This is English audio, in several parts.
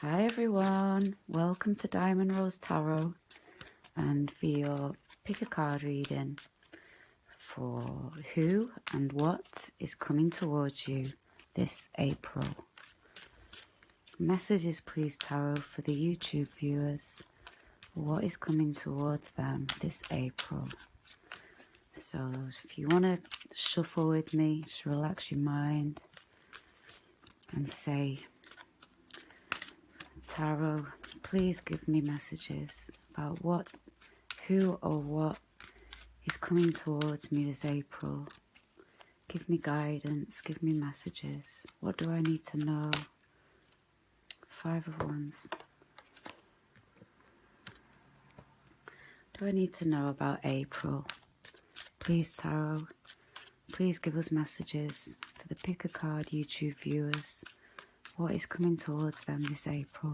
Hi everyone, welcome to Diamond Rose Tarot, and for your pick a card reading for who and what is coming towards you this April. Messages please Tarot for the YouTube viewers, what is coming towards them this April. So if you want to shuffle with me, just relax your mind and say, Tarot, please give me messages about what, who or what is coming towards me this April. Give me guidance, give me messages. What do I need to know? Five of Wands. Do I need to know about April? Please, Tarot, please give us messages for the Pick a Card YouTube viewers. What is coming towards them this April?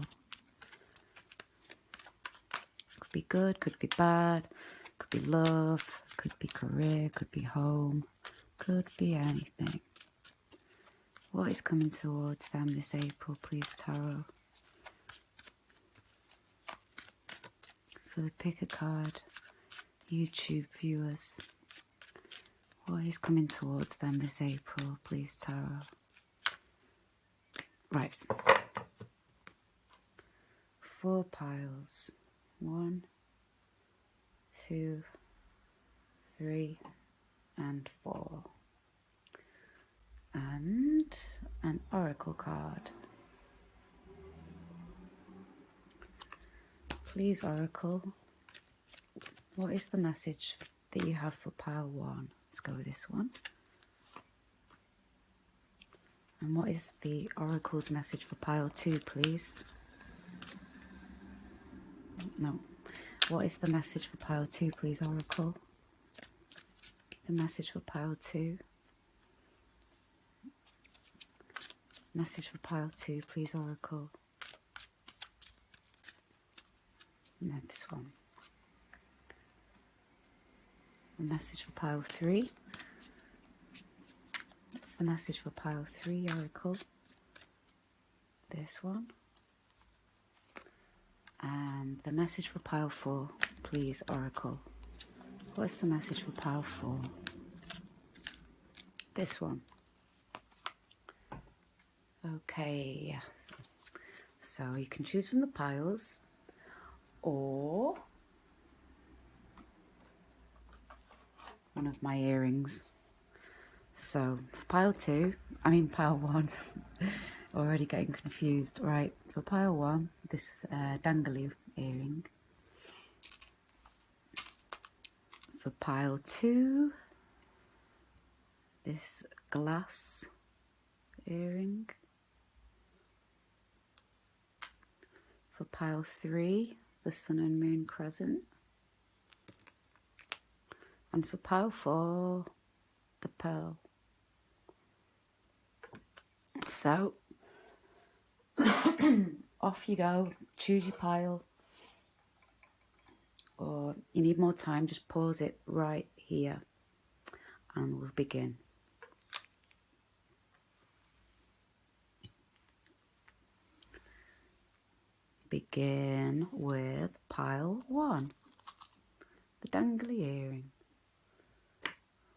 Could be good, could be bad, could be love, could be career, could be home, could be anything. What is coming towards them this April, please, Tarot? For the Pick a Card YouTube viewers, what is coming towards them this April, please, Tarot? Right. 4 piles. 1, 2, 3, and 4. And an oracle card. Please, Oracle, what is the message that you have for pile 1? Let's go with this one. And what is the Oracle's message for pile 2, please? No. What is the message for pile 2, please, Oracle? The message for pile 2. Message for pile 2, please, Oracle. No, this one. The message for pile 3. What's the message for pile 3, Oracle? This one. And the message for pile 4, please, Oracle. What's the message for pile 4? This one. Okay, so you can choose from the piles, or one of my earrings. So pile 1, already getting confused. Right, for pile 1, this dangly earring. For pile 2, this glass earring. For pile 3, the sun and moon crescent. And for pile 4, the pearl. So, off you go, choose your pile. Or you need more time, just pause it right here and we'll begin. Begin with pile 1, the dangly earring.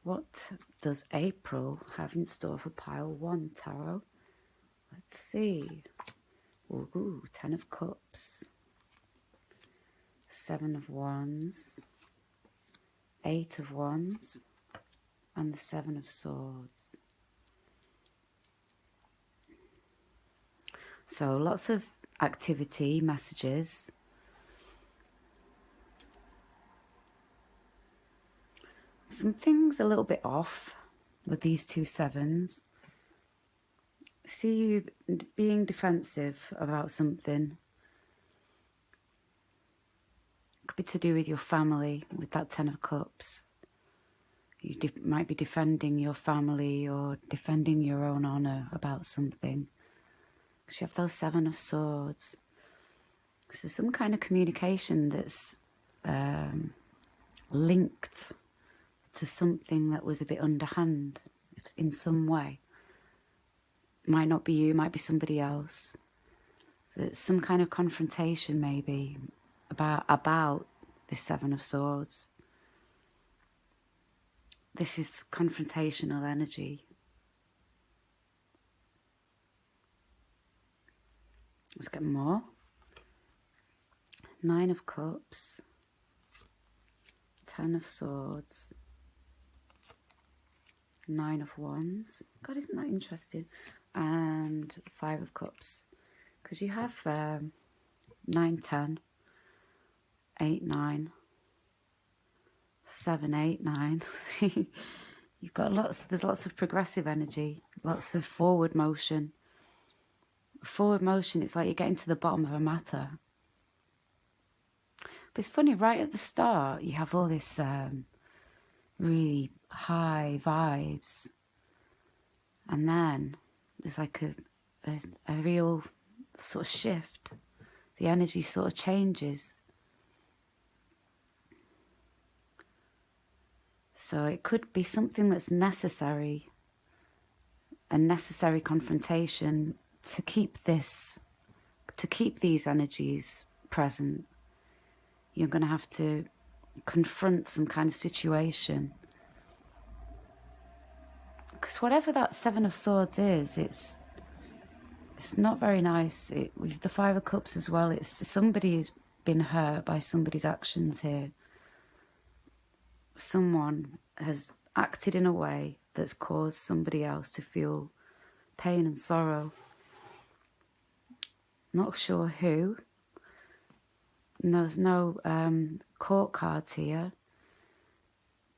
What does April have in store for pile 1, Tarot? Let's see. Ooh, 10 of Cups, 7 of Wands, 8 of Wands, and the 7 of Swords. So lots of activity, messages. Something's a little bit off with these 2 sevens. See you being defensive about something. Could be to do with your family, with that 10 of Cups. You might be defending your family or defending your own honour about something. Because you have those 7 of Swords. So some kind of communication that's linked to something that was a bit underhand in some way. Might not be you, might be somebody else. There's some kind of confrontation maybe about this Seven of Swords. This is confrontational energy. Let's get more. Nine of Cups, Ten of Swords, Nine of Wands. God, isn't that interesting? And Five of Cups. Because you have 9, 10, 8, 9, 7, 8, 9. You've got there's lots of progressive energy, lots of forward motion. Forward motion, it's like you're getting to the bottom of a matter. But it's funny, right at the start, you have all this really high vibes. And then there's like a real sort of shift. The energy sort of changes. So it could be something that's necessary, a necessary confrontation to keep these energies present. You're going to have to confront some kind of situation. Because whatever that Seven of Swords is, it's not very nice. With the Five of Cups as well, it's somebody has been hurt by somebody's actions here. Someone has acted in a way that's caused somebody else to feel pain and sorrow. Not sure who. There's no court cards here,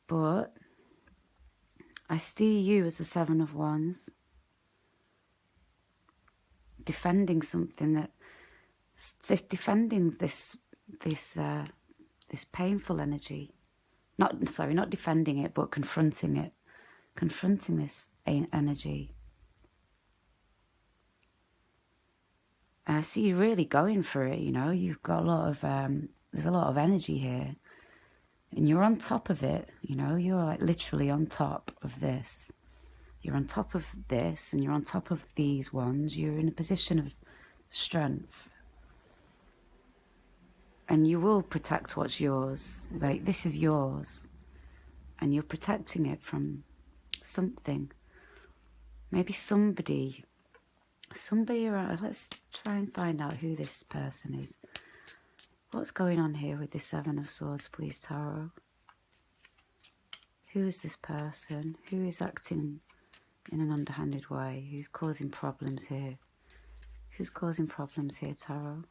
but I see you as the Seven of Wands defending something defending this painful energy. Not defending it, but confronting it, confronting this energy. I see you really going for it, you know. You've got a lot of, there's a lot of energy here. And you're on top of it, you know. You're like literally on top of this. You're on top of this and you're on top of these ones. You're in a position of strength. And you will protect what's yours. Like, this is yours. And you're protecting it from something. Maybe somebody around. Let's try and find out who this person is. What's going on here with this Seven of Swords, please, Tarot? Who is this person? Who is acting in an underhanded way? Who's causing problems here? Who's causing problems here, Tarot?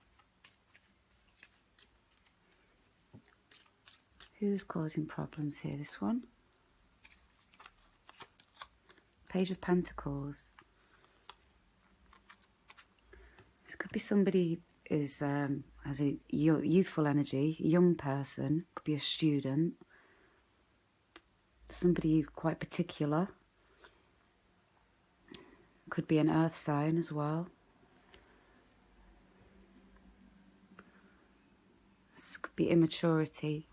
Who's causing problems here? This one? Page of Pentacles. This could be somebody who has a youthful energy, a young person, could be a student, somebody who's quite particular, could be an earth sign as well. This could be immaturity,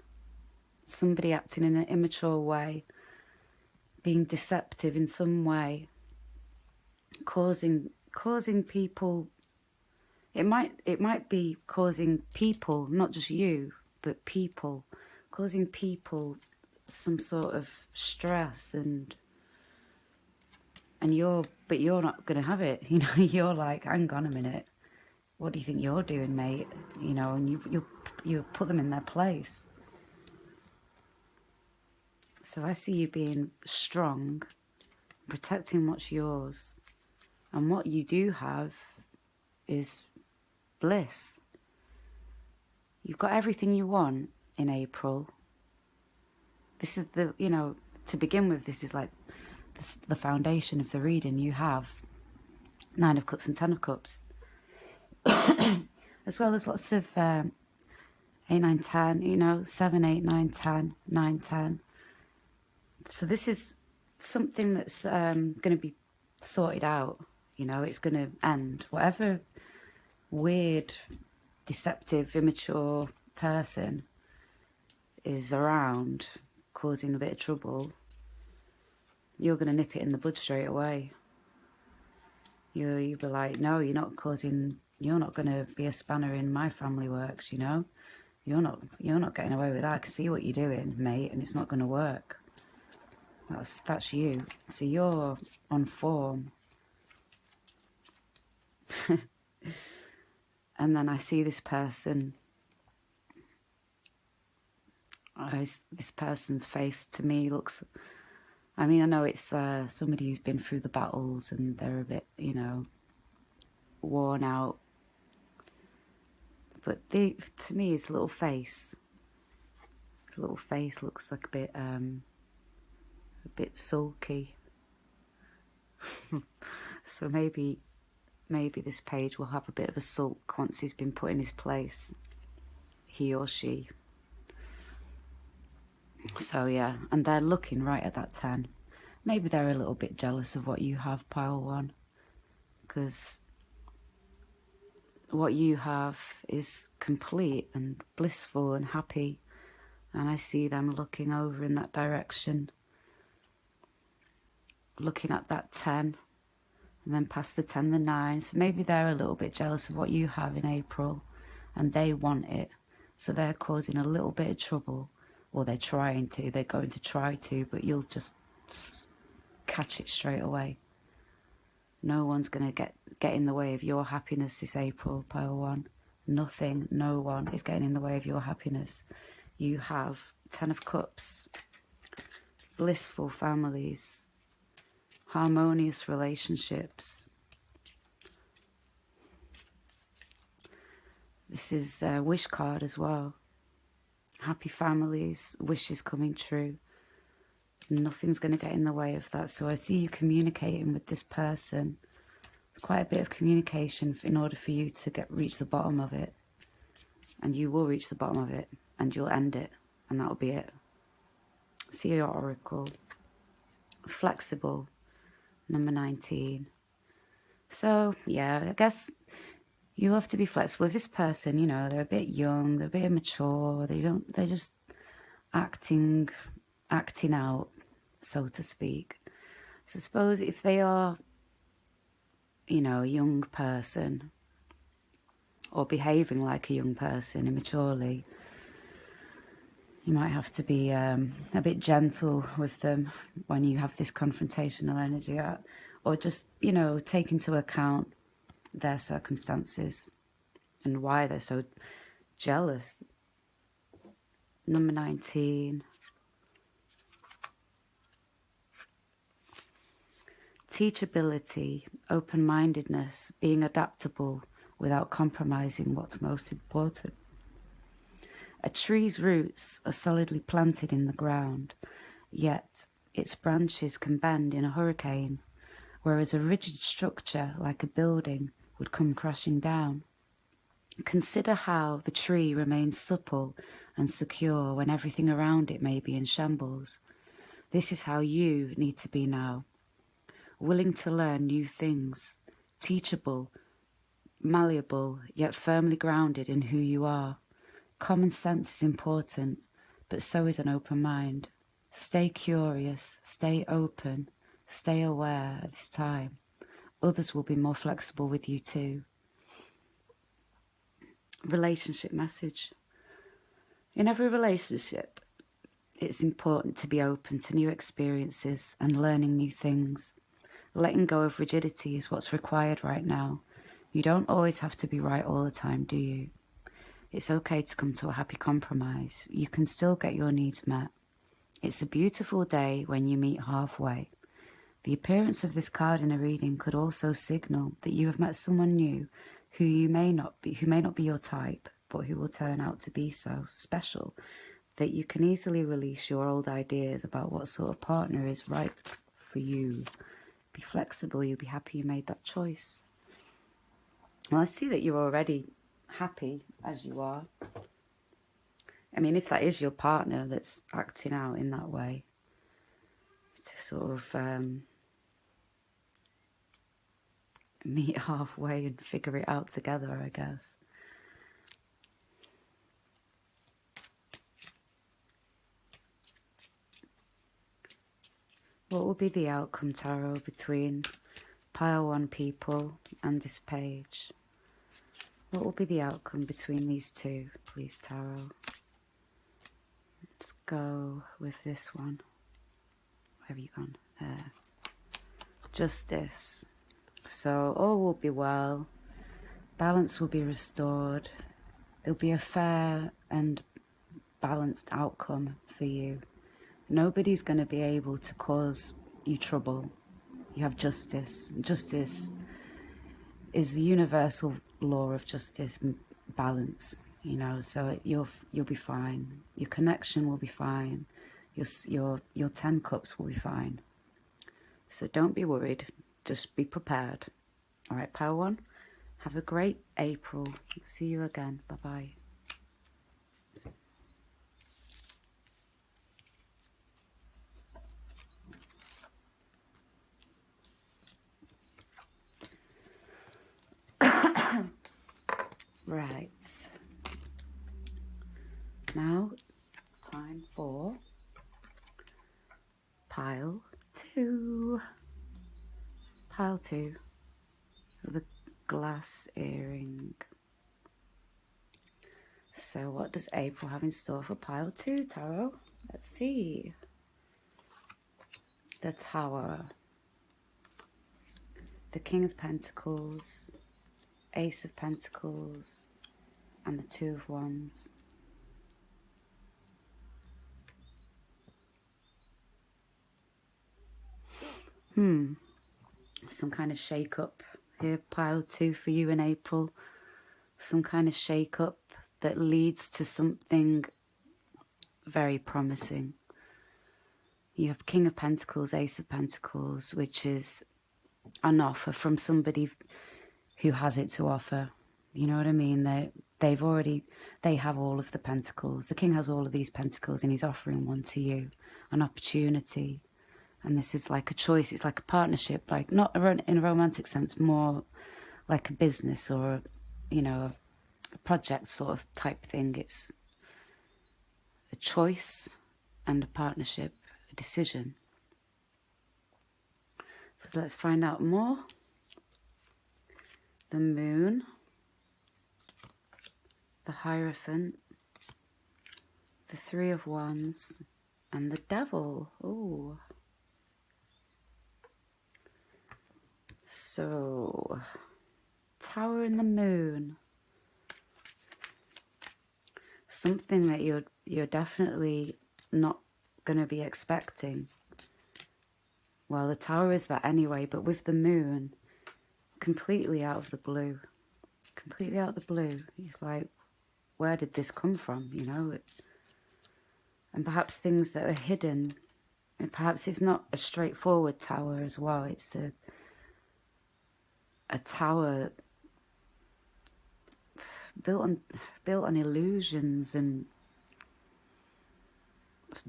somebody acting in an immature way, being deceptive in some way, causing people. It might be causing people, not just you, but people, causing people some sort of stress and you're not going to have it, you know. You're like, hang on a minute, what do you think you're doing, mate? You know, and you put them in their place. So I see you being strong, protecting what's yours, and what you do have is bliss. You've got everything you want in April. This is the, you know, to begin with, this is like the foundation of the reading. You have Nine of Cups and Ten of Cups. As well as lots of 8, 9, 10, you know, 7, 8, 9, 10, 9, 10. So this is something that's going to be sorted out, you know. It's going to end. Whatever weird, deceptive, immature person is around causing a bit of trouble, you're going to nip it in the bud straight away. You'll be like, no, you're not causing You're not going to be a spanner in my family works, you know. You're not getting away with that. I can see what you're doing, mate, and it's not going to work. That's you. So you're on form. And then I see this person. This person's face to me looks, I mean, I know it's somebody who's been through the battles and they're a bit, you know, worn out. But to me, his little face looks like a bit sulky. So maybe this page will have a bit of a sulk once he's been put in his place, he or she. So yeah, and they're looking right at that 10. Maybe they're a little bit jealous of what you have, pile 1, because what you have is complete and blissful and happy, and I see them looking over in that direction, looking at that 10, and then past the 10, the 9. So maybe they're a little bit jealous of what you have in April, and they want it, so they're causing a little bit of trouble, or they're going to try to, but you'll just catch it straight away. No one's going to get in the way of your happiness this April, pile 1. Nothing, no one is getting in the way of your happiness. You have 10 of Cups, blissful families, harmonious relationships. This is a wish card as well. Happy families, wishes coming true. Nothing's going to get in the way of that. So I see you communicating with this person. There's quite a bit of communication in order for you to reach the bottom of it. And you will reach the bottom of it. And you'll end it. And that'll be it. See your oracle. Flexible. Number 19. So, yeah, I guess you have to be flexible with this person. You know, they're a bit young. They're a bit immature. They're just acting out, so to speak. So suppose if they are, you know, a young person or behaving like a young person immaturely, you might have to be a bit gentle with them when you have this confrontational energy, or just, you know, take into account their circumstances and why they're so jealous. Number 19. Teachability, open-mindedness, being adaptable without compromising what's most important. A tree's roots are solidly planted in the ground, yet its branches can bend in a hurricane, whereas a rigid structure like a building would come crashing down. Consider how the tree remains supple and secure when everything around it may be in shambles. This is how you need to be now. Willing to learn new things, teachable, malleable, yet firmly grounded in who you are. Common sense is important, but so is an open mind. Stay curious, stay open, stay aware at this time. Others will be more flexible with you too. Relationship message. In every relationship, it's important to be open to new experiences and learning new things. Letting go of rigidity is what's required right now. You don't always have to be right all the time, do you? It's okay to come to a happy compromise. You can still get your needs met. It's a beautiful day when you meet halfway. The appearance of this card in a reading could also signal that you have met someone new who may not be your type, but who will turn out to be so special that you can easily release your old ideas about what sort of partner is right for you. Be flexible, you'll be happy you made that choice. Well, I see that you're already happy as you are. I mean, if that is your partner that's acting out in that way, to sort of meet halfway and figure it out together, I guess. What will be the outcome, Tarot, between pile 1 people and this page? What will be the outcome between these two, please, Tarot? Let's go with this one. Where have you gone? There. Justice. So all will be well. Balance will be restored. There'll be a fair and balanced outcome for you. Nobody's going to be able to cause you trouble. You have justice. Justice is the universal law of justice and balance, you know, so you'll be fine. Your connection will be fine. Your 10 cups will be fine. So don't be worried. Just be prepared. All right, Power One. Have a great April. See you again. Bye-bye. Right. Now it's time for pile 2. Pile 2. The glass earring. So what does April have in store for pile 2, Tarot? Let's see. The Tower. The King of Pentacles. Ace of Pentacles. And the Two of Wands. Some kind of shake-up here, pile 2 for you in April. Some kind of shake-up that leads to something very promising. You have King of Pentacles, Ace of Pentacles, which is an offer from somebody who has it to offer. You know what I mean? They have all of the pentacles. The king has all of these pentacles and he's offering one to you, an opportunity. And this is like a choice. It's like a partnership, like not in a romantic sense, more like a business or, you know, a project sort of type thing. It's a choice and a partnership, a decision. So let's find out more. The Moon, the Hierophant, the Three of Wands, and the Devil. Ooh. So, Tower and the Moon. Something that you're definitely not going to be expecting. Well, the Tower is that anyway, but with the Moon, completely out of the blue. Completely out of the blue. It's like, where did this come from, you know? And perhaps things that are hidden. And perhaps it's not a straightforward tower as well. It's a tower built on illusions and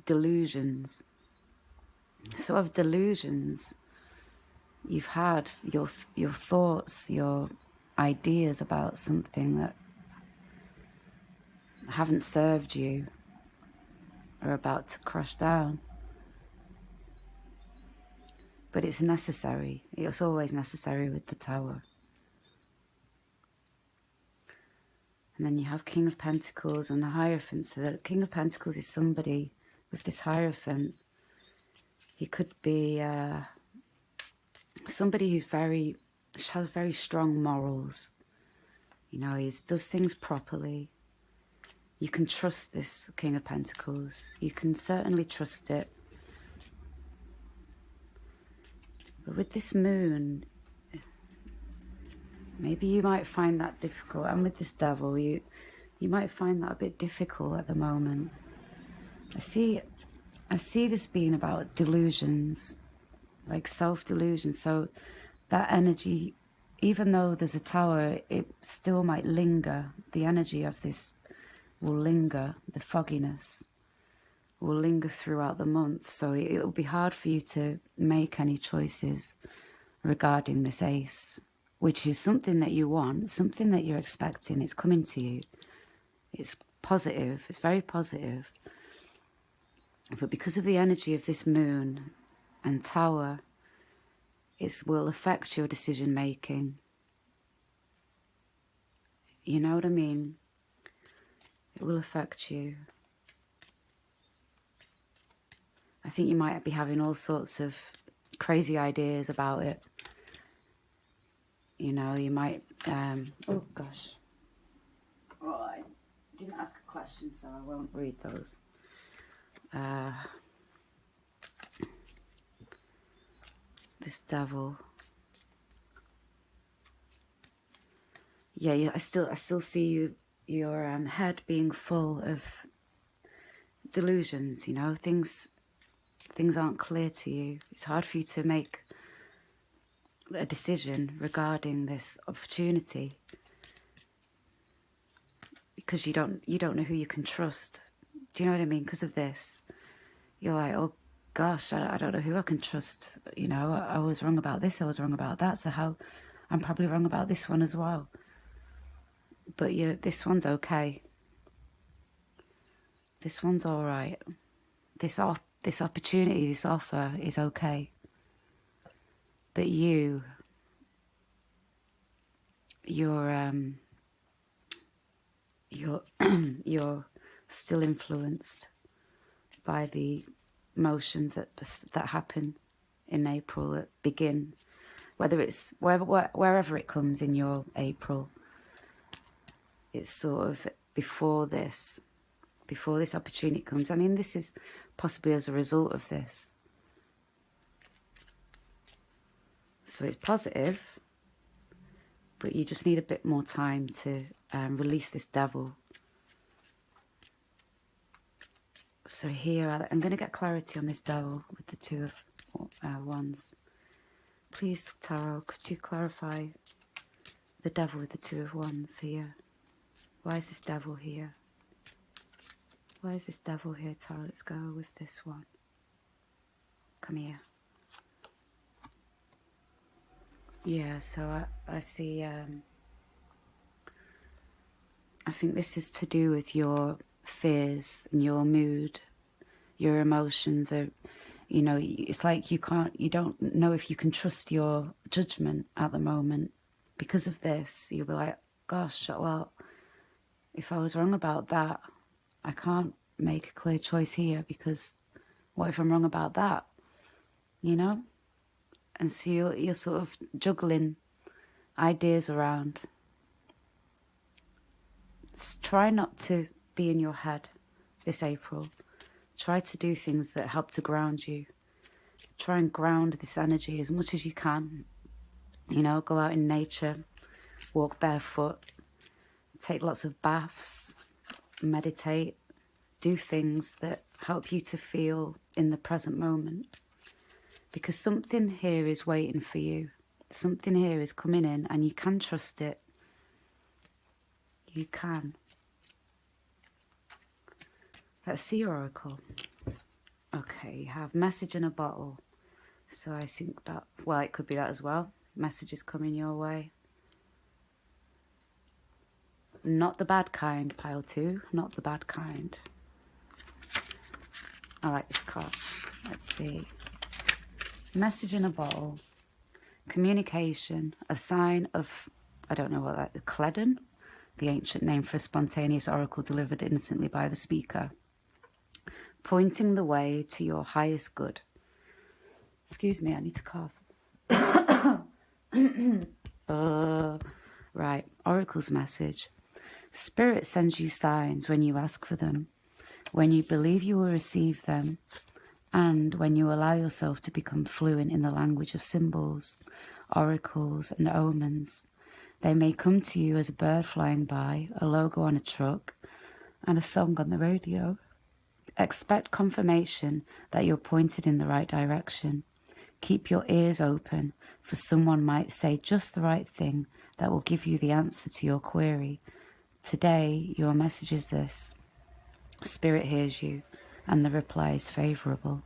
delusions. Sort of delusions. You've had your thoughts, your ideas about something that haven't served you are about to crash down. But it's necessary. It's always necessary with the Tower. And then you have King of Pentacles and the Hierophant. So the King of Pentacles is somebody with this Hierophant. He could be somebody who's has very strong morals. You know, he does things properly. You can trust this King of Pentacles. You can certainly trust it. But with this Moon, maybe you might find that difficult. And with this Devil, you might find that a bit difficult at the moment. I see this being about delusions, like self-delusion. So that energy, even though there's a Tower, it still might linger. The energy of this will linger. The fogginess will linger throughout the month. So it will be hard for you to make any choices regarding this Ace, which is something that you want, something that you're expecting. It's coming to you. It's positive. It's very positive. But because of the energy of this Moon and Tower, it will affect your decision making. You know what I mean? It will affect you. I think you might be having all sorts of crazy ideas about it. You know, you might, oh gosh. Oh, I didn't ask a question, so I won't read those. This devil. Yeah, I still see your head being full of delusions. You know, things aren't clear to you. It's hard for you to make a decision regarding this opportunity because you don't know who you can trust. Do you know what I mean? Because of this, you're like, oh gosh, I don't know who I can trust. You know, I was wrong about this, I was wrong about that, so how I'm probably wrong about this one as well. But this one's okay. This one's all right. This opportunity, this offer is okay. But you're you're still influenced by the emotions that happen in April, that begin, whether it's wherever it comes in your April. It's sort of before this opportunity comes. I mean, this is possibly as a result of this. So it's positive, but you just need a bit more time to release this devil. So here, I'm going to get clarity on this devil with the Two of Wands. Please, Tarot, could you clarify the devil with the Two of Wands here? Why is this devil here? Why is this devil here, Tarot? Let's go with this one. Come here. Yeah, so I see, I think this is to do with your fears and your mood. Your emotions are, you know, it's like you don't know if you can trust your judgment at the moment. Because of this, you'll be like, gosh, well, if I was wrong about that, I can't make a clear choice here, because what if I'm wrong about that? You know? And so you're sort of juggling ideas around. Just try not to be in your head this April. Try to do things that help to ground you. Try and ground this energy as much as you can. You know, go out in nature, walk barefoot, take lots of baths, meditate, do things that help you to feel in the present moment. Because something here is waiting for you. Something here is coming in and you can trust it. You can. Let's see your oracle. Okay, you have message in a bottle. So I think that, well, it could be that as well. Messages coming your way. Not the bad kind, pile 2. Not the bad kind. I like this card. Let's see. Message in a bottle. Communication. A sign of, I don't know what that is. Cledon? The ancient name for a spontaneous oracle delivered instantly by the speaker. Pointing the way to your highest good. Excuse me, I need to cough. Right, oracle's message. Spirit sends you signs when you ask for them, when you believe you will receive them, and when you allow yourself to become fluent in the language of symbols, oracles, and omens. They may come to you as a bird flying by, a logo on a truck, and a song on the radio. Expect confirmation that you're pointed in the right direction. Keep your ears open, for someone might say just the right thing that will give you the answer to your query. Today, your message is this. Spirit hears you, and the reply is favourable.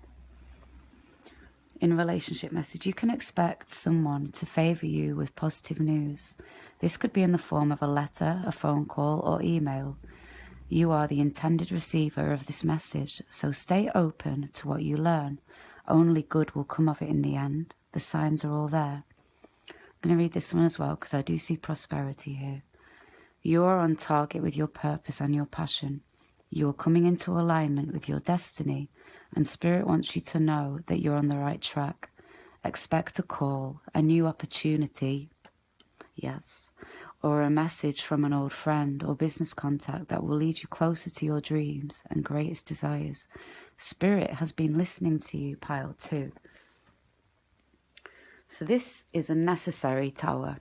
In a relationship message, you can expect someone to favour you with positive news. This could be in the form of a letter, a phone call, or email. You are the intended receiver of this message, so stay open to what you learn. Only good will come of it in the end. The signs are all there. I'm going to read this one as well because I do see prosperity here. You are on target with your purpose and your passion. You are coming into alignment with your destiny, and Spirit wants you to know that you're on the right track. Expect a call, a new opportunity, yes, or a message from an old friend or business contact that will lead you closer to your dreams and greatest desires. Spirit has been listening to you, pile 2. So this is a necessary tower,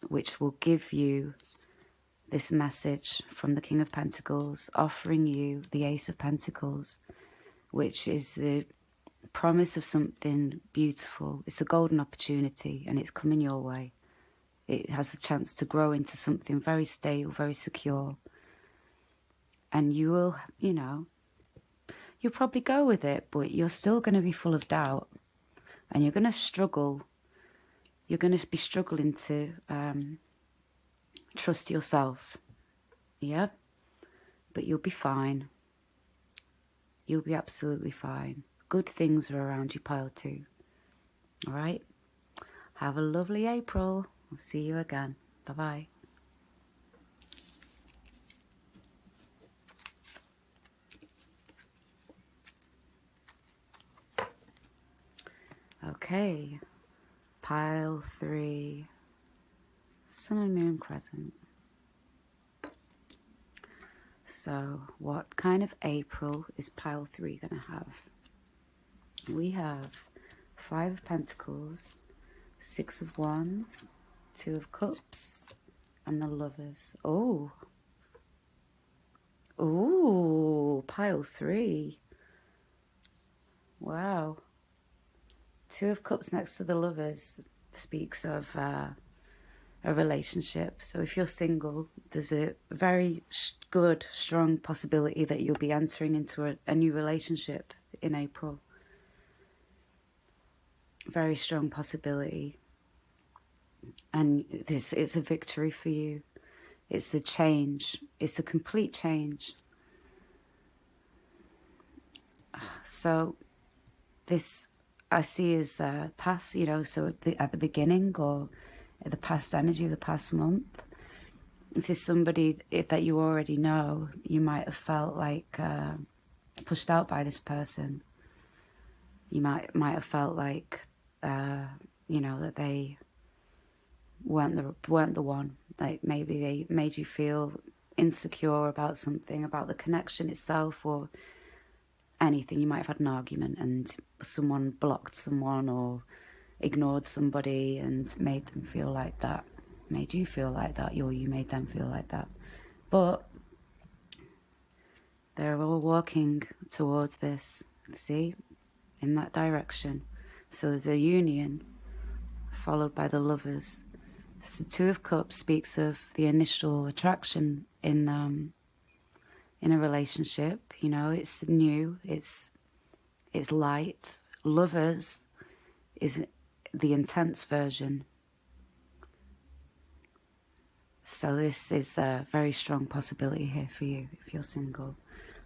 which will give you this message from the King of Pentacles, offering you the Ace of Pentacles, which is the promise of something beautiful. It's a golden opportunity, and it's coming your way. It has a chance to grow into something very stable, very secure. And you will, you'll probably go with it, but you're still going to be full of doubt. And you're going to struggle. You're going to be struggling to trust yourself. Yeah? But you'll be fine. You'll be absolutely fine. Good things are around you, pile 2. All right? Have a lovely April. I'll see you again. Bye-bye. Okay. Pile 3. Sun and Moon Crescent. So what kind of April is pile 3 going to have? We have 5 of Pentacles, 6 of Wands, 2 of Cups, and the Lovers. Oh, pile 3. Wow. 2 of Cups next to the Lovers speaks of a relationship. So if you're single, there's a very good, strong possibility that you'll be entering into a new relationship in April. Very strong possibility. And it's a victory for you. It's a change. It's a complete change. So this I see as past, so at the beginning or at the past energy of the past month. If there's somebody that you already know, you might have felt like pushed out by this person. You might have felt like, that they weren't the one. Like maybe they made you feel insecure about something, about the connection itself, or anything. You might have had an argument and someone blocked someone or ignored somebody and made them feel like that, made you feel like that, or you made them feel like that. But they're all walking towards this, see, in that direction. So there's a union followed by the Lovers. So 2 of Cups speaks of the initial attraction in a relationship. It's new, it's light. Lovers is the intense version. So this is a very strong possibility here for you if you're single.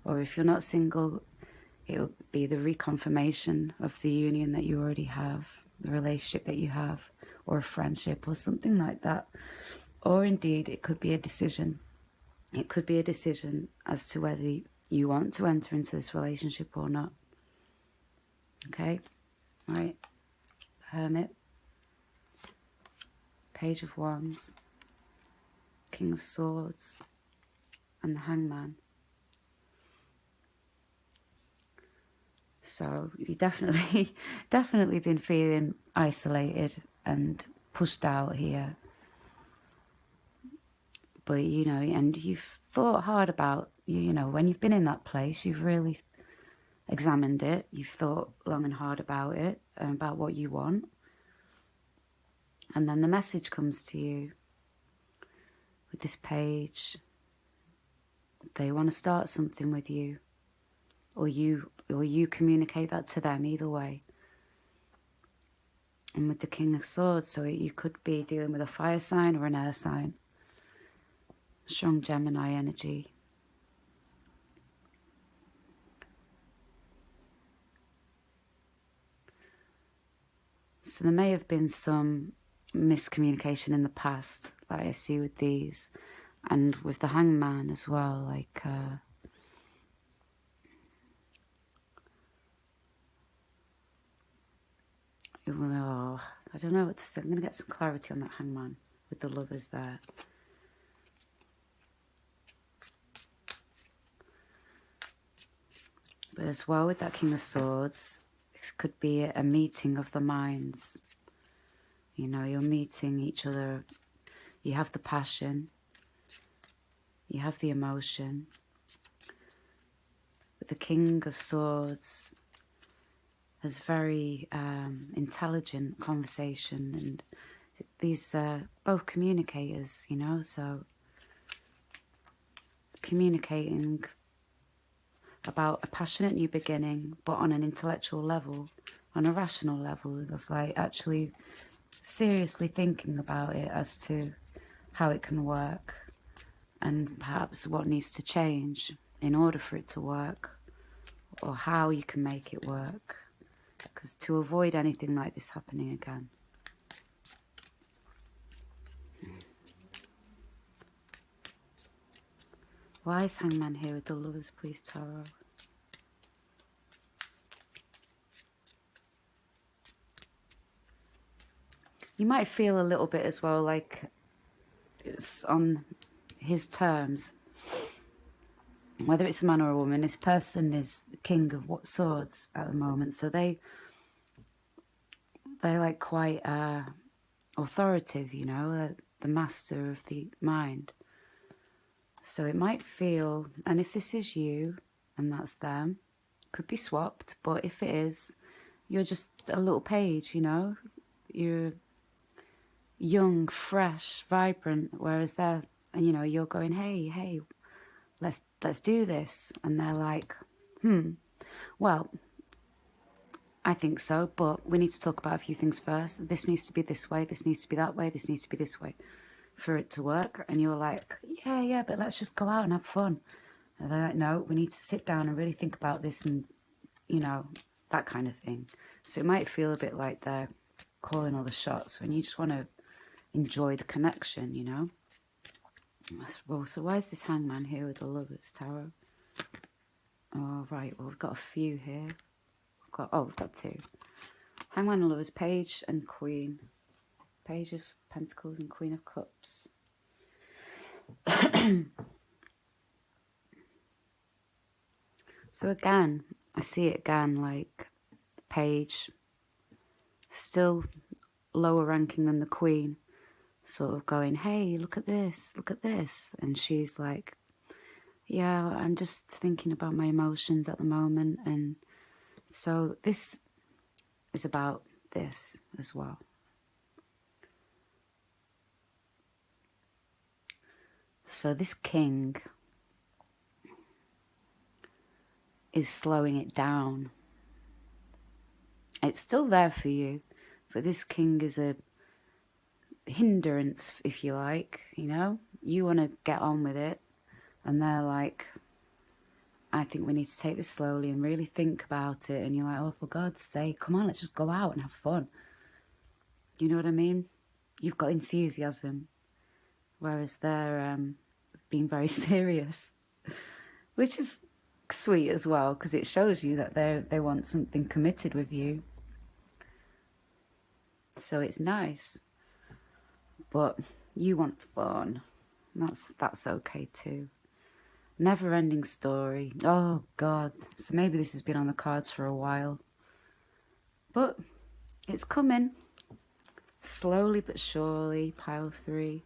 Or if you're not single, it will be the reconfirmation of the union that you already have, the relationship that you have, or a friendship or something like that. Or indeed, it could be a decision. It could be a decision as to whether you want to enter into this relationship or not. Okay? All right. Hermit. Page of Wands. King of Swords. And the Hangman. So you've definitely been feeling isolated and pushed out here. But, and you've thought hard about, when you've been in that place, you've really examined it. You've thought long and hard about it and about what you want. And then the message comes to you with this page. They want to start something with you. Or you communicate that to them, either way. And with the King of Swords, so you could be dealing with a fire sign or an air sign. Strong Gemini energy. So there may have been some miscommunication in the past that I see with these. And with the Hangman as well, like oh, I don't know what to say. I'm going to get some clarity on that Hangman with the Lovers there. But as well with that King of Swords, this could be a meeting of the minds. You know, you're meeting each other. You have the passion. You have the emotion. But the King of Swords has very intelligent conversation, and these both communicators, you know, so communicating about a passionate new beginning, but on an intellectual level, on a rational level. That's like actually seriously thinking about it as to how it can work and perhaps what needs to change in order for it to work, or how you can make it work, because to avoid anything like this happening again. Why is Hangman here with the Lovers, please, Tarot? You might feel a little bit as well like it's on his terms. Whether it's a man or a woman, this person is the King of Swords at the moment. So they're like quite authoritative, you know, the master of the mind. So it might feel, and if this is you and that's them, could be swapped. But if it is, you're just a little page, you know. You're young, fresh, vibrant, whereas they're, and you know, you're going, hey, let's do this, and they're like, well, I think so, but we need to talk about a few things first. This needs to be this way, this needs to be that way, this needs to be this way for it to work. And you're like, yeah, but let's just go out and have fun. And they're like, no, we need to sit down and really think about this, and you know, that kind of thing. So it might feel a bit like they're calling all the shots when you just want to enjoy the connection, you know. Well, so why is this Hangman here with the Lovers, Tarot? Oh, right, well, we've got a few here. We've got two. Hangman and Lovers, Page and Queen. Page of Pentacles and Queen of Cups. So again, I see it again, like Page, still lower ranking than the Queen, sort of going, hey, look at this, and she's like, yeah, I'm just thinking about my emotions at the moment. And so this is about this as well. So this King is slowing it down. It's still there for you, but this King is a hindrance, if you like, you know. You want to get on with it, and they're like, I think we need to take this slowly and really think about it. And you're like, oh, for God's sake, come on, let's just go out and have fun. You know what I mean? You've got enthusiasm, whereas they're being very serious, which is sweet as well, because it shows you that they want something committed with you. So it's nice, but you want fun. That's okay too. Never-ending story. Oh God. So maybe this has been on the cards for a while, but it's coming slowly but surely. Pile 3.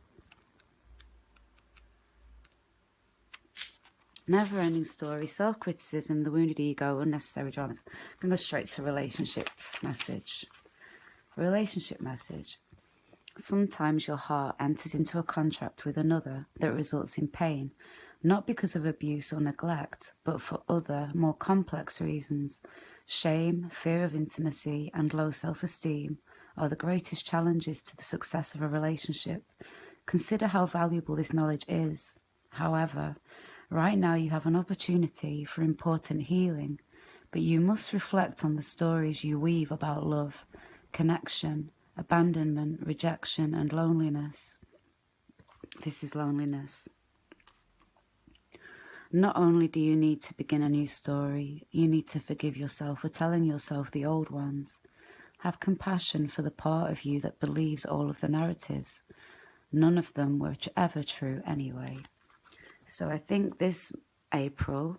Never-ending story. Self-criticism, the wounded ego, unnecessary dramas. I'm going to go straight to relationship message. Relationship message. Sometimes your heart enters into a contract with another that results in pain, not because of abuse or neglect, but for other, more complex reasons. Shame, fear of intimacy, and low self-esteem are the greatest challenges to the success of a relationship. Consider how valuable this knowledge is. However, right now you have an opportunity for important healing, but you must reflect on the stories you weave about love, connection, abandonment, rejection, and loneliness. This is loneliness. Not only do you need to begin a new story, you need to forgive yourself for telling yourself the old ones. Have compassion for the part of you that believes all of the narratives. None of them were ever true anyway. So I think this April,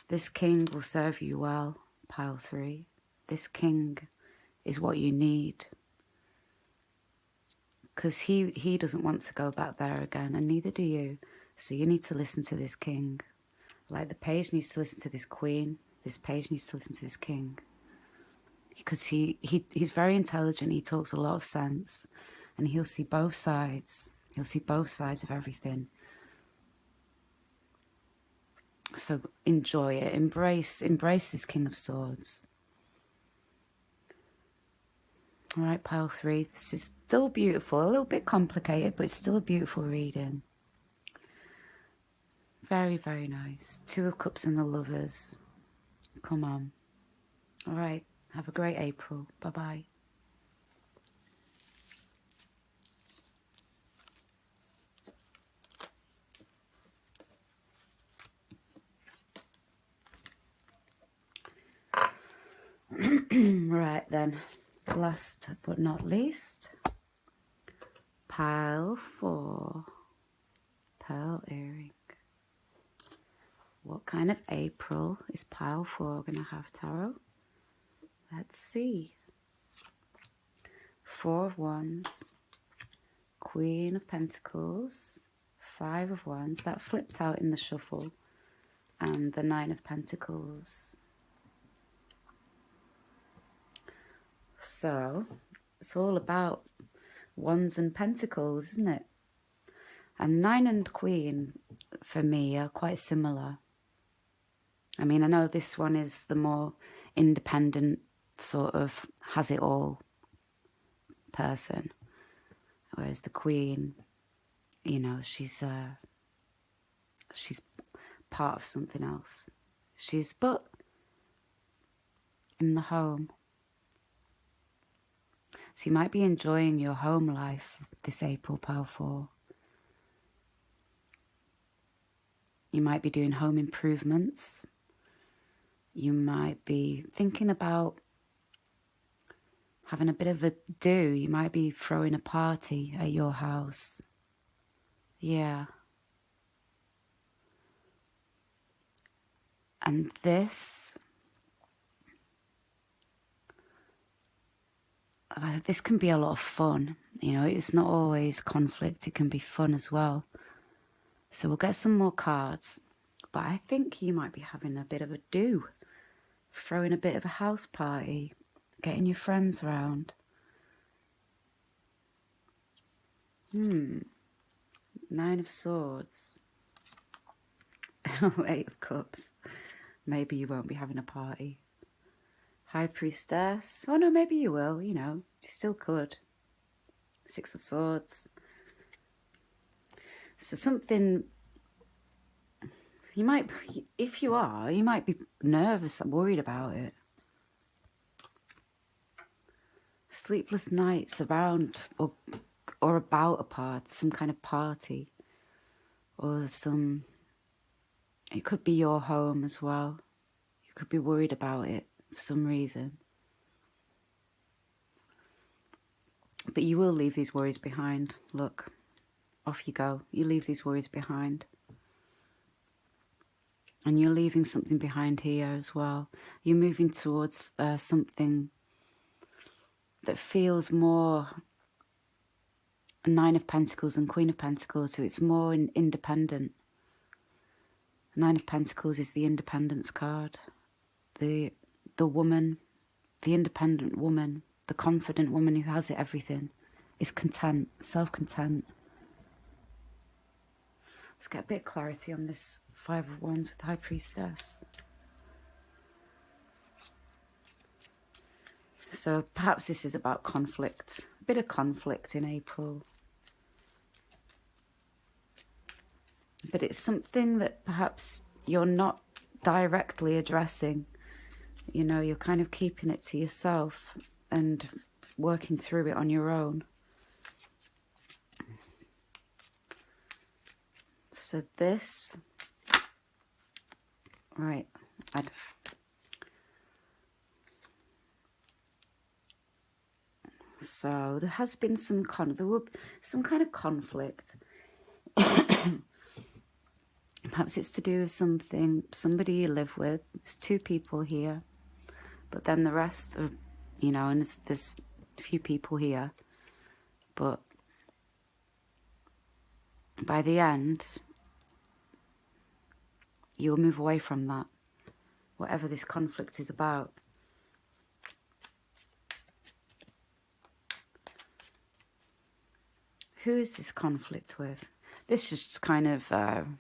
this king will serve you well, pile 3. This king is what you need. Because he doesn't want to go back there again, and neither do you. So you need to listen to this king. Like the page needs to listen to this queen. This page needs to listen to this king. Because he's very intelligent. He talks a lot of sense. And he'll see both sides. He'll see both sides of everything. So enjoy it. Embrace this King of Swords. All right, pile 3. This is still beautiful. A little bit complicated, but it's still a beautiful reading. Very, very nice. 2 of Cups and the Lovers. Come on. All right. Have a great April. Bye-bye. Right then. Last but not least, pile 4. Pearl earring. What kind of April is pile 4 going to have, Tarot? Let's see. 4 of Wands, Queen of Pentacles, 5 of Wands. That flipped out in the shuffle. And the 9 of Pentacles. So, it's all about Wands and Pentacles, isn't it? And 9 and Queen, for me, are quite similar. I mean, I know this one is the more independent, sort of has it all person. Whereas the Queen, you know, she's part of something else. But in the home. So you might be enjoying your home life this April, pile 4. You might be doing home improvements. You might be thinking about having a bit of a do. You might be throwing a party at your house. Yeah. And this can be a lot of fun. You know, it's not always conflict. It can be fun as well. So we'll get some more cards. But I think you might be having a bit of a do. Throwing a bit of a house party. Getting your friends round. 9 of Swords. 8 of Cups. Maybe you won't be having a party. High Priestess. Oh no, maybe you will, you know. You still could. 6 of Swords. So something, you might, if you are, you might be nervous and worried about it. Sleepless nights around or about a party, some kind of party. Or it could be your home as well. You could be worried about it for some reason. But you will leave these worries behind. Look, off you go. You leave these worries behind. And you're leaving something behind here as well. You're moving towards something that feels more 9 of Pentacles and Queen of Pentacles. So it's more independent. 9 of Pentacles is the independence card. The woman, the independent woman, the confident woman who has everything, is content, self-content. Let's get a bit of clarity on this 5 of Wands with High Priestess. So perhaps this is about conflict, a bit of conflict in April. But it's something that perhaps you're not directly addressing. You know, you're kind of keeping it to yourself and working through it on your own. So this Right. So there has been some kind of conflict. Perhaps it's to do with somebody you live with. There's 2 people here, but then the rest of, and there's a few people here, but by the end, you'll move away from that, whatever this conflict is about. Who is this conflict with? This is just kind of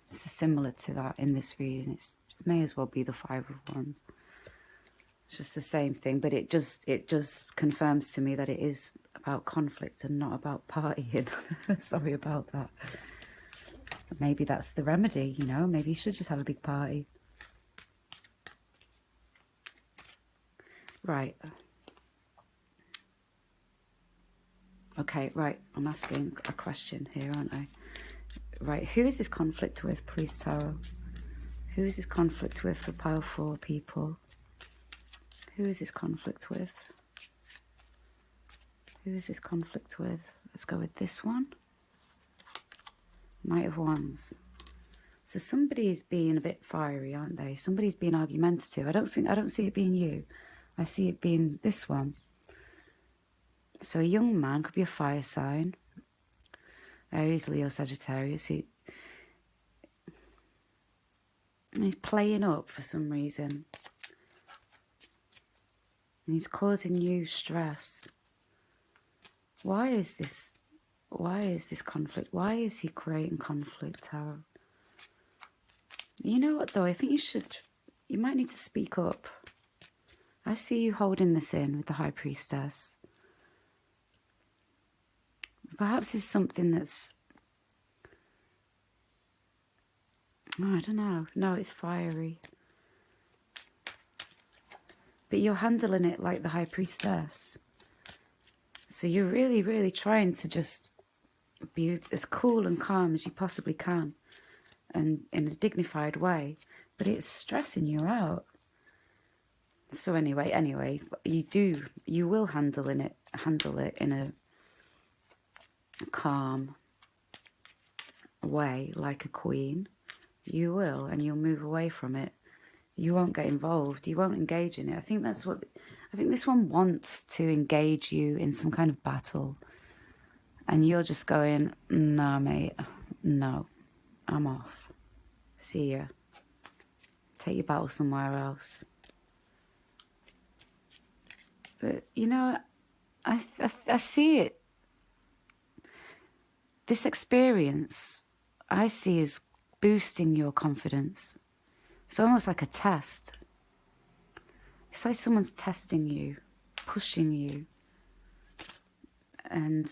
similar to that in this reading. It may as well be the 5 of Wands. It's just the same thing, but it just confirms to me that it is about conflict and not about partying. Sorry about that. Maybe that's the remedy, Maybe you should just have a big party. Right. Okay, right. I'm asking a question here, aren't I? Right. Who is this conflict with, please, Tarot? Who is this conflict with for pile 4 people? Who is this conflict with? Who is this conflict with? Let's go with this one. Knight of Wands. So somebody's being a bit fiery, aren't they? Somebody's being argumentative. I don't see it being you. I see it being this one. So a young man, could be a fire sign. Aries, Leo, Sagittarius. He's playing up for some reason. And he's causing you stress. Why is this conflict? Why is he creating conflict, Tarot? You know what, though? I think you might need to speak up. I see you holding this in with the High Priestess. Perhaps it's something that's... I don't know. No, it's fiery. But you're handling it like the High Priestess. So you're really, really trying to just be as cool and calm as you possibly can. And in a dignified way. But it's stressing you out. So anyway, you will handle it in a calm way, like a queen. You will, and you'll move away from it. You won't get involved. You won't engage in it. I think this one wants to engage you in some kind of battle. And you're just going, no, mate. No. I'm off. See ya. Take your battle somewhere else. But, I see it. This experience, I see as boosting your confidence. It's almost like a test. It's like someone's testing you, pushing you. And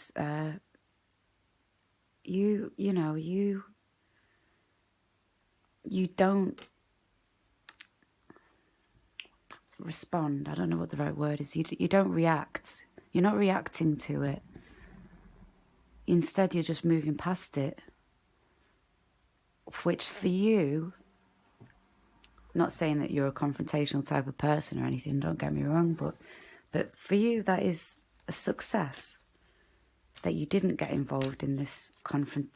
you don't respond. I don't know what the right word is. You don't react. You're not reacting to it. Instead, you're just moving past it. Which for you, not saying that you're a confrontational type of person or anything, don't get me wrong, but for you, that is a success. That you didn't get involved in this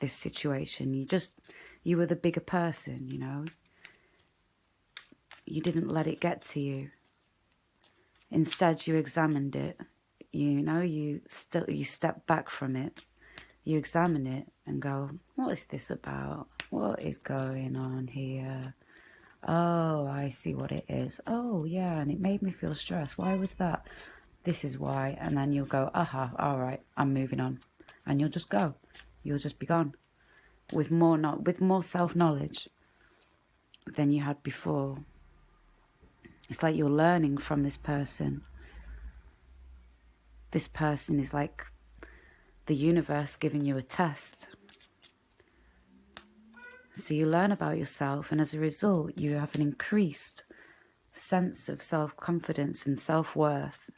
situation. You were the bigger person, You didn't let it get to you. Instead, you examined it. You step back from it. You examine it and go, what is this about? What is going on here? Oh, I see what it is. Oh, yeah, and it made me feel stressed. Why was that? This is why. And then you'll go, aha, all right, I'm moving on. And you'll just go. You'll just be gone. With more self-knowledge than you had before. It's like you're learning from this person. This person is like the universe giving you a test. So you learn about yourself, and as a result, you have an increased sense of self-confidence and self-worth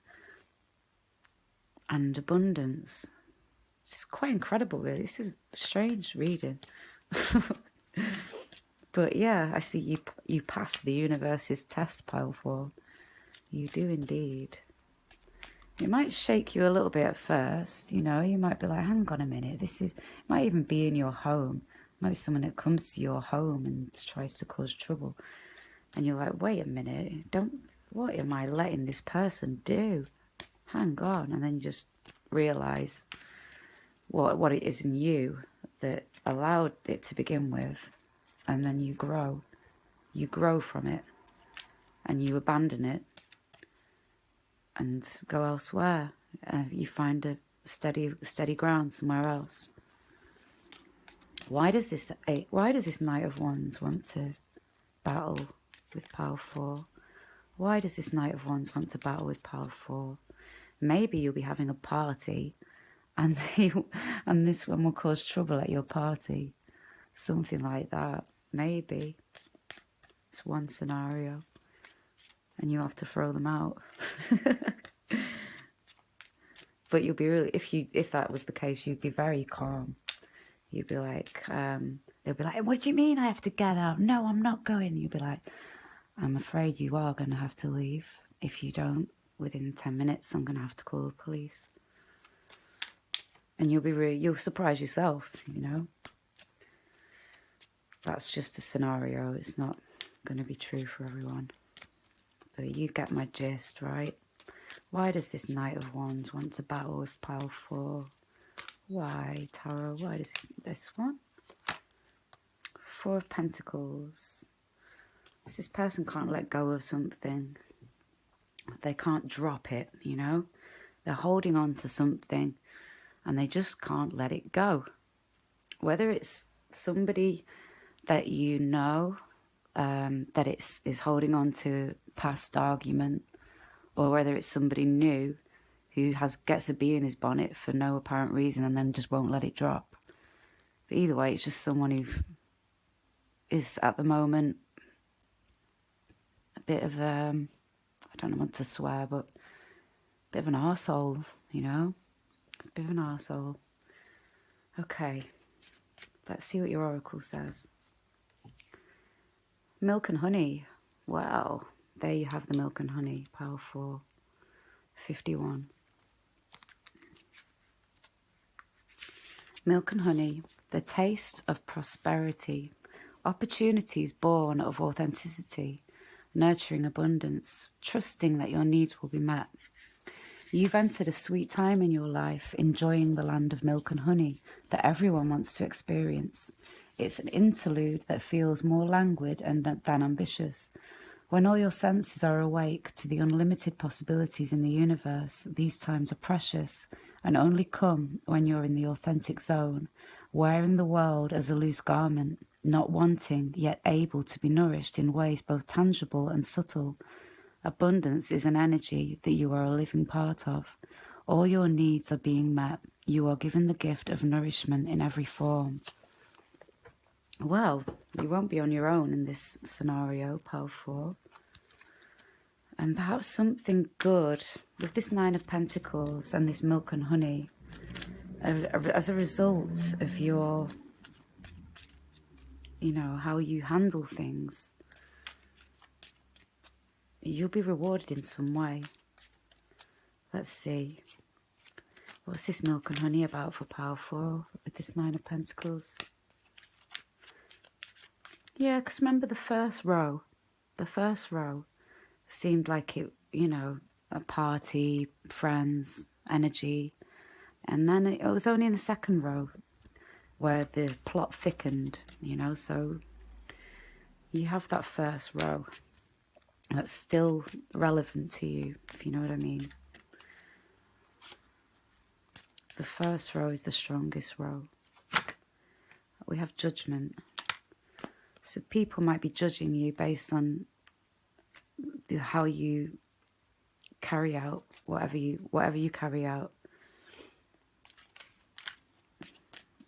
and abundance. It's quite incredible, really. This is strange reading. But yeah, I see you pass the universe's test, pile 4. You do indeed. It might shake you a little bit at first, you know. You might be like, hang on a minute, it might even be in your home. It might be someone that comes to your home and tries to cause trouble. And you're like, wait a minute, what am I letting this person do? Hang on. And then you just realise what it is in you that allowed it to begin with. And then you grow. You grow from it. And you abandon it. And go elsewhere. You find a steady ground somewhere else. Why does this Knight of Wands want to battle with pile 4? Why does this Knight of Wands want to battle with pile 4? Maybe you'll be having a party, and this one will cause trouble at your party. Something like that. Maybe. It's one scenario. And you have to throw them out. But you'll be really, if that was the case, you'd be very calm. You'd be like, they'll be like, what do you mean I have to get out? No, I'm not going. You'd be like, I'm afraid you are going to have to leave. If you don't, within 10 minutes, I'm going to have to call the police. And you'll surprise yourself, you know. That's just a scenario. It's not going to be true for everyone. But you get my gist, right? Why does this Knight of Wands want to battle with pile 4? Why, Tarot? Why does this one? 4 of Pentacles. This person can't let go of something. They can't drop it, you know. They're holding on to something and they just can't let it go. Whether it's somebody that you know that is holding on to past argument, or whether it's somebody new who gets a bee in his bonnet for no apparent reason and then just won't let it drop. But either way, it's just someone who is at the moment a bit of I don't want to swear, but a bit of an arsehole, you know? A bit of an arsehole. Okay, let's see what your oracle says. Milk and honey. Wow, there you have the milk and honey, pile 4, 51. Milk and honey, the taste of prosperity, opportunities born of authenticity, nurturing abundance, trusting that your needs will be met. You've entered a sweet time in your life, enjoying the land of milk and honey that everyone wants to experience. It's an interlude that feels more languid than ambitious. When all your senses are awake to the unlimited possibilities in the universe, these times are precious and only come when you're in the authentic zone, wearing the world as a loose garment, not wanting yet able to be nourished in ways both tangible and subtle. Abundance is an energy that you are a living part of. All your needs are being met. You are given the gift of nourishment in every form. Well, you won't be on your own in this scenario, pile 4. And perhaps something good with this 9 of Pentacles and this milk and honey, as a result of your, you know, how you handle things, you'll be rewarded in some way. Let's see. What's this milk and honey about for pile 4 with this 9 of Pentacles? Yeah, because remember the first row seemed like it, you know, a party, friends, energy. And then it was only in the second row where the plot thickened, you know. So you have that first row that's still relevant to you, if you know what I mean. The first row is the strongest row. We have judgment. So people might be judging you based on how you carry out whatever you carry out.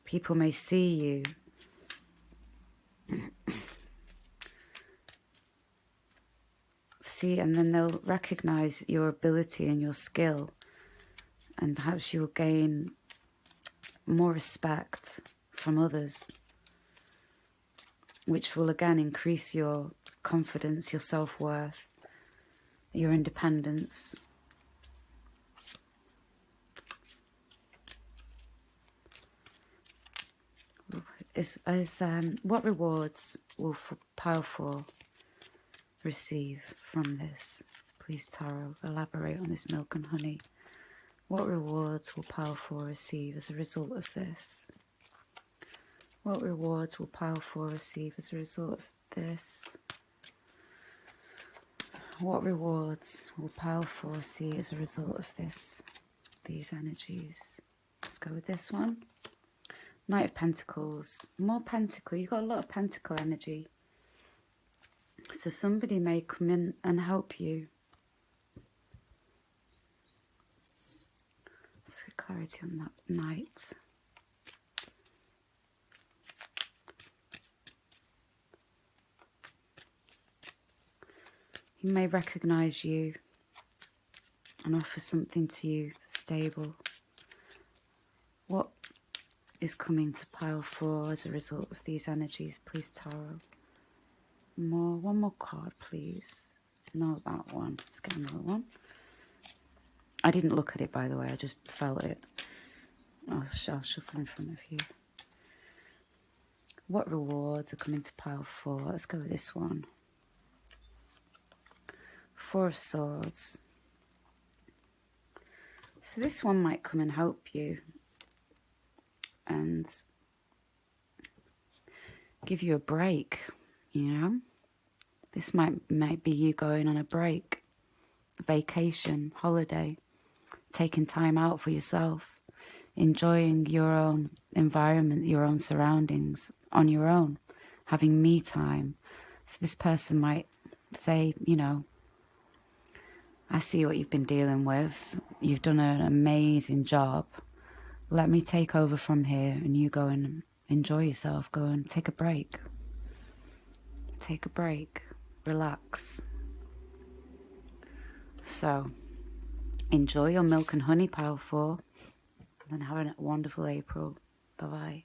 People may see you, and then they'll recognize your ability and your skill, and perhaps you'll gain more respect from others. which will again increase your confidence, your self-worth, your independence. What rewards will pile 4 receive from this? Please, Tarot, elaborate on this milk and honey. What rewards will pile 4 receive as a result of this? What rewards will pile 4 receive as a result of this? What rewards will pile 4 see as a result of this? These energies. Let's go with this one. Knight of Pentacles. More Pentacle. You've got a lot of Pentacle energy. So somebody may come in and help you. Let's get clarity on that Knight. He may recognise you and offer something to you stable. What is coming to pile 4 as a result of these energies, please, Tarot? One more card, please. No, that one. Let's get another one. I didn't look at it, by the way. I just felt it. I'll shuffle in front of you. What rewards are coming to pile 4? Let's go with this one. 4 of Swords. So this one might come and help you and give you a break, you know. This might be you going on a break, vacation, holiday, taking time out for yourself, enjoying your own environment, your own surroundings on your own, having me time. So this person might say, you know, I see what you've been dealing with. You've done an amazing job. Let me take over from here and you go and enjoy yourself. Go and take a break. Take a break. Relax. So, enjoy your milk and honey, pile 4. And have a wonderful April. Bye-bye.